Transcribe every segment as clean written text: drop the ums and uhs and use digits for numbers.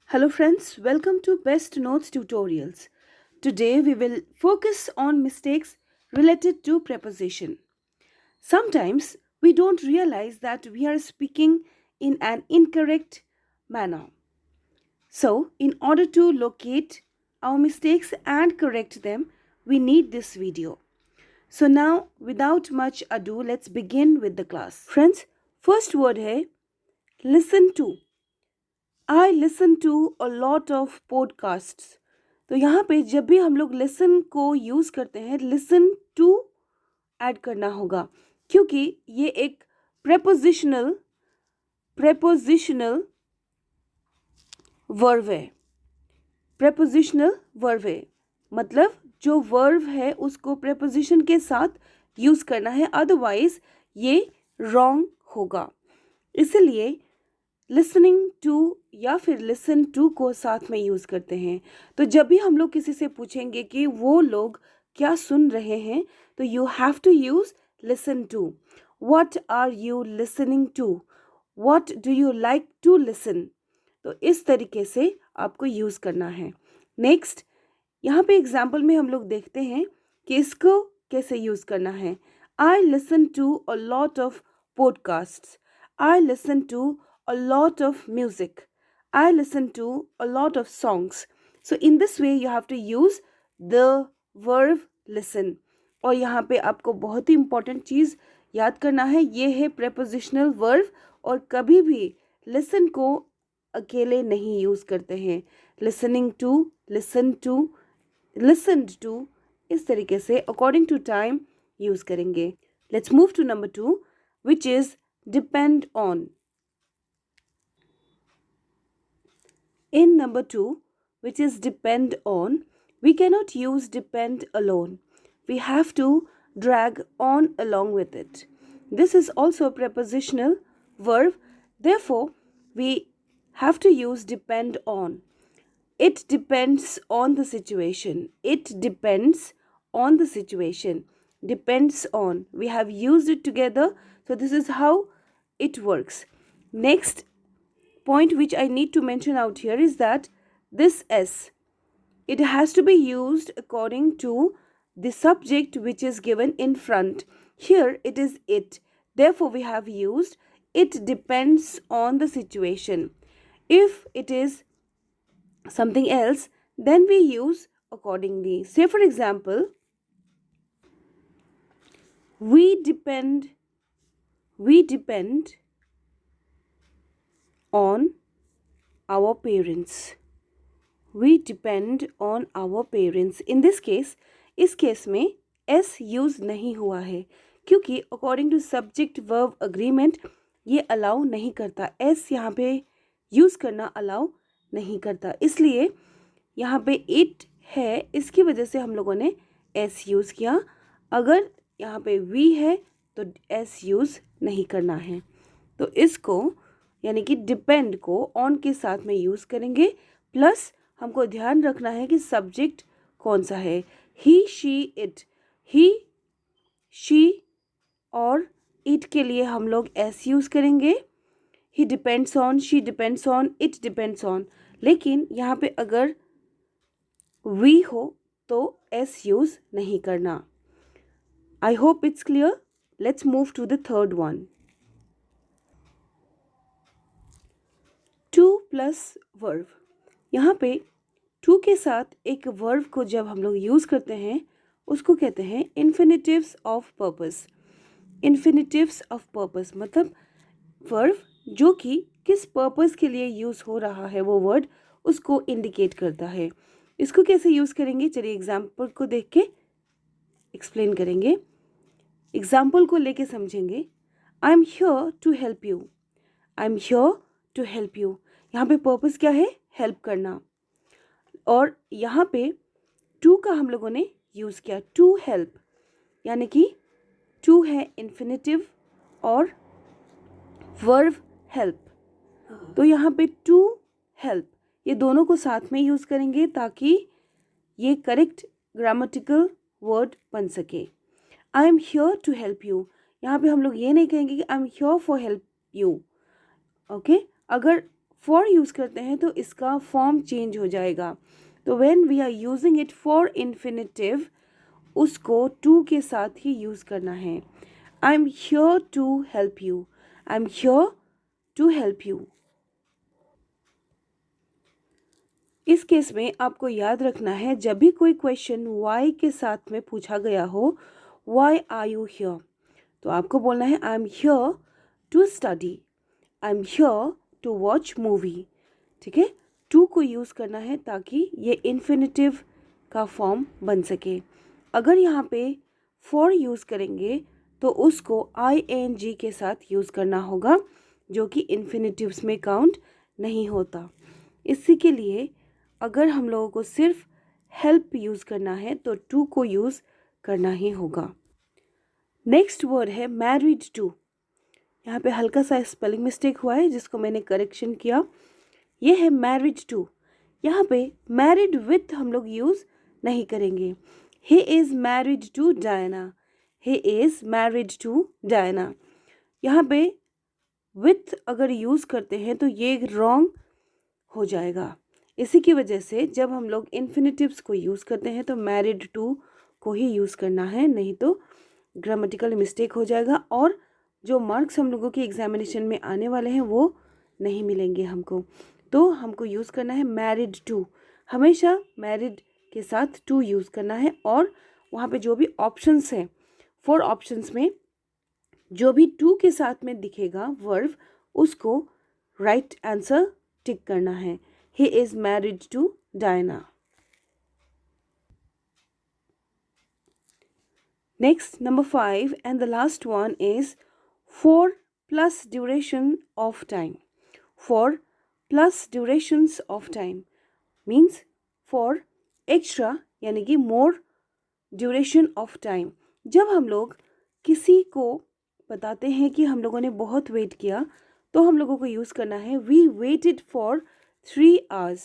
Hello friends, welcome to Best Notes Tutorials. Today we will focus on mistakes related to preposition. Sometimes we don't realize that we are speaking in an incorrect manner. So, in order to locate our mistakes and correct them, we need this video. So now, without much ado, let's begin with the class. Friends, first word है listen to. I listen to a lot of podcasts. तो यहाँ पे जब भी हम लोग listen को use करते हैं listen to ऐड करना होगा क्योंकि ये एक prepositional verb है. prepositional verb है मतलब जो verb है उसको preposition के साथ यूज़ करना है, अदरवाइज ये wrong होगा. इसलिए लिसनिंग टू या फिर लिसन टू को साथ में यूज़ करते हैं. तो जब भी हम लोग किसी से पूछेंगे कि वो लोग क्या सुन रहे हैं तो you have to use listen to. What are you listening to? What do you like to listen? तो इस तरीके से आपको यूज़ करना है. नेक्स्ट, यहाँ पे एग्जाम्पल में हम लोग देखते हैं कि इसको कैसे यूज़ करना है. I listen to a lot of podcasts. I listen to a lot of music. I listen to a lot of songs. So in this way you have to use the verb listen. और यहाँ पे आपको बहुत ही important चीज़ याद करना है, ये है prepositional verb और कभी भी listen को अकेले नहीं यूज़ करते हैं. Listening to, listen to, listened to, इस तरीके से according to time यूज़ करेंगे. Let's move to number 2, which is depend on. In number 2, which is depend on, we cannot use depend alone. We have to drag on along with it. This is also a prepositional verb. Therefore, we have to use depend on. It depends on the situation. It depends on the situation. Depends on. We have used it together. So this is how it works. Next point which I need to mention out here is that this S, it has to be used according to the subject which is given in front. Here it is it. Therefore we have used it depends on the situation. If it is something else, then we use accordingly. Say for example, we depend on our parents. We depend on our parents. In this case, इस case में s use नहीं हुआ है क्योंकि according to subject verb agreement ये allow नहीं करता. s यहाँ पे यूज़ करना अलाउ नहीं करता, इसलिए यहाँ पे इट है, इसकी वजह से हम लोगों ने s यूज़ किया. अगर यहाँ पे we है तो s यूज़ नहीं करना है. तो इसको यानी कि डिपेंड को ऑन के साथ में यूज़ करेंगे. प्लस हमको ध्यान रखना है कि सब्जेक्ट कौन सा है. He, she, it. He, she और इट के लिए हम लोग एस यूज़ करेंगे. He depends on, she depends on, it depends on. लेकिन यहाँ पे अगर वी हो तो एस यूज़ नहीं करना. I hope it's clear. Let's move to the third one. To plus verb. यहाँ पे टू के साथ एक वर्ब को जब हम लोग यूज़ करते हैं उसको कहते हैं इन्फिनिटिव्स ऑफ पर्पस. इन्फिनिटिव्स ऑफ पर्पस मतलब वर्ब जो कि किस पर्पस के लिए यूज़ हो रहा है वो वर्ड उसको इंडिकेट करता है. इसको कैसे यूज़ करेंगे, चलिए एग्जाम्पल को देख के एक्सप्लेन करेंगे. एग्जाम्पल को लेके समझेंगे. I am here to help you. I am here to help you. यहाँ पे पर्पस क्या है, हेल्प करना. और यहाँ पे टू का हम लोगों ने यूज़ किया टू हेल्प, यानी कि टू है इन्फिनिटिव और वर्ब हेल्प. तो यहाँ पे टू हेल्प ये दोनों को साथ में यूज़ करेंगे ताकि ये करेक्ट ग्रामेटिकल वर्ड बन सके. I am here to help you. यहाँ पे हम लोग ये नहीं कहेंगे कि I am here for help you. Okay, अगर फॉर यूज़ करते हैं तो इसका फॉर्म चेंज हो जाएगा। तो when we are using it for infinitive, उसको टू के साथ ही यूज़ करना है। I am here to help you, I am here to help you. इस केस में आपको याद रखना है, जब भी कोई क्वेश्चन वाई के साथ में पूछा गया हो, वाई आर यू हियर, तो आपको बोलना है I am here to study, I am here to watch movie. ठीक है, टू को यूज़ करना है ताकि ये इन्फिनेटिव का फॉर्म बन सके। अगर यहाँ पे फॉर यूज़ करेंगे तो उसको ing के साथ यूज़ करना होगा, जो कि इन्फिनेटिव्स में काउंट नहीं होता। इसी के लिए अगर हम लोगों को सिर्फ हेल्प यूज़ करना है तो टू को यूज़ करना ही होगा। नेक्स्ट वर्ड है मैरिड टू। यहाँ पे हल्का सा स्पेलिंग मिस्टेक हुआ है जिसको मैंने करेक्शन किया। ये है मैरिड टू। यहाँ पे मैरिड विथ हम लोग यूज़ नहीं करेंगे। He is married to Diana, he is married to Diana. यहाँ पे विथ अगर यूज़ करते हैं तो ये रॉन्ग हो जाएगा। इसी की वजह से जब हम लोग इन्फिनेटिव्स को यूज़ करते हैं तो मैरिड टू को ही यूज़ करना है, नहीं तो ग्रामेटिकल मिस्टेक हो जाएगा और जो मार्क्स हम लोगों के एग्जामिनेशन में आने वाले हैं वो नहीं मिलेंगे हमको। तो हमको यूज़ करना है मैरिड टू, हमेशा मैरिड के साथ टू यूज़ करना है। और वहाँ पे जो भी ऑप्शंस हैं, 4 ऑप्शंस में जो भी टू के साथ में दिखेगा वर्ब, उसको राइट आंसर टिक करना है। He is married to Diana. Next, number 5 and the last one is for plus duration of time. For plus durations of time means for extra यानी कि more duration of time। जब हम लोग किसी को बताते हैं कि हम लोगों ने बहुत वेट किया तो हम लोगों को यूज़ करना है we waited for 3 hours,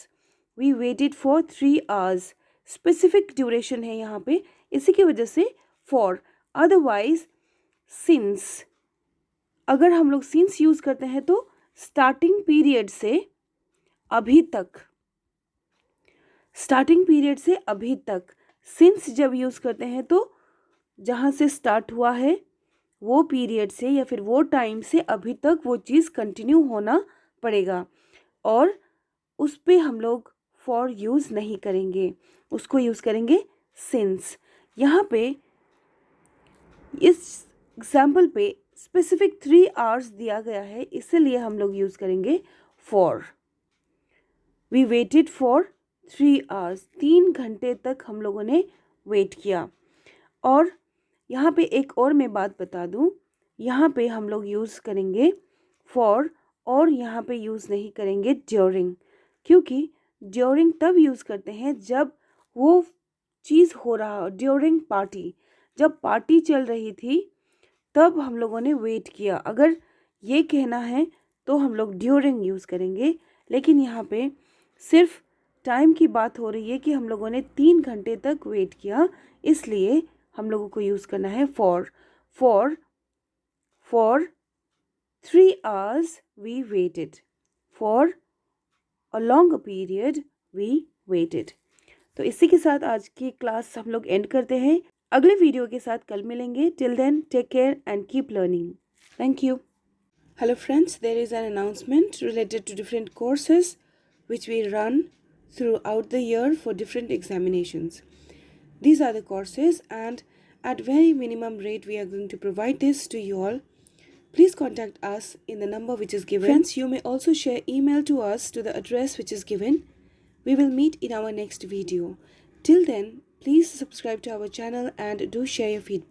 we waited for 3 hours। Specific duration है यहाँ पे, इसी की वजह से फॉर। अदरवाइज सिंस, अगर हम लोग सिंस यूज़ करते हैं तो स्टार्टिंग पीरियड से अभी तक, स्टार्टिंग पीरियड से अभी तक। सिंस जब यूज़ करते हैं तो जहाँ से स्टार्ट हुआ है वो पीरियड से या फिर वो टाइम से अभी तक वो चीज़ कंटिन्यू होना पड़ेगा, और उस पे हम लोग फॉर यूज़ नहीं करेंगे, उसको यूज़ करेंगे सिंस। यहाँ पे इस एग्जाम्पल पे स्पेसिफिक 3 आवर्स दिया गया है, इसीलिए हम लोग यूज़ करेंगे for. We waited for 3 hours, 3 घंटे तक हम लोगों ने वेट किया। और यहाँ पे एक और मैं बात बता दूँ, यहाँ पे हम लोग यूज़ करेंगे फॉर और यहाँ पे यूज़ नहीं करेंगे ड्यूरिंग, क्योंकि ड्यूरिंग तब यूज़ करते हैं जब वो चीज़ हो रहा, ड्यूरिंग पार्टी, जब पार्टी चल रही थी तब हम लोगों ने वेट किया। अगर ये कहना है तो हम लोग ड्यूरिंग यूज़ करेंगे, लेकिन यहाँ पे सिर्फ टाइम की बात हो रही है कि हम लोगों ने 3 घंटे तक वेट किया, इसलिए हम लोगों को यूज़ करना है for. For 3 hours we waited, for a longer period we waited। तो इसी के साथ आज की क्लास हम लोग एंड करते हैं। अगले वीडियो के साथ कल मिलेंगे। Till then take care and keep learning. Thank you. Hello friends, there is an announcement related to different courses which we run throughout the year for different examinations. These are the courses and at very minimum rate we are going to provide this to you all. Please contact us in the number which is given. Friends, you may also share email to us to the address which is given. We will meet in our next video. Till then, please subscribe to our channel and do share your feedback.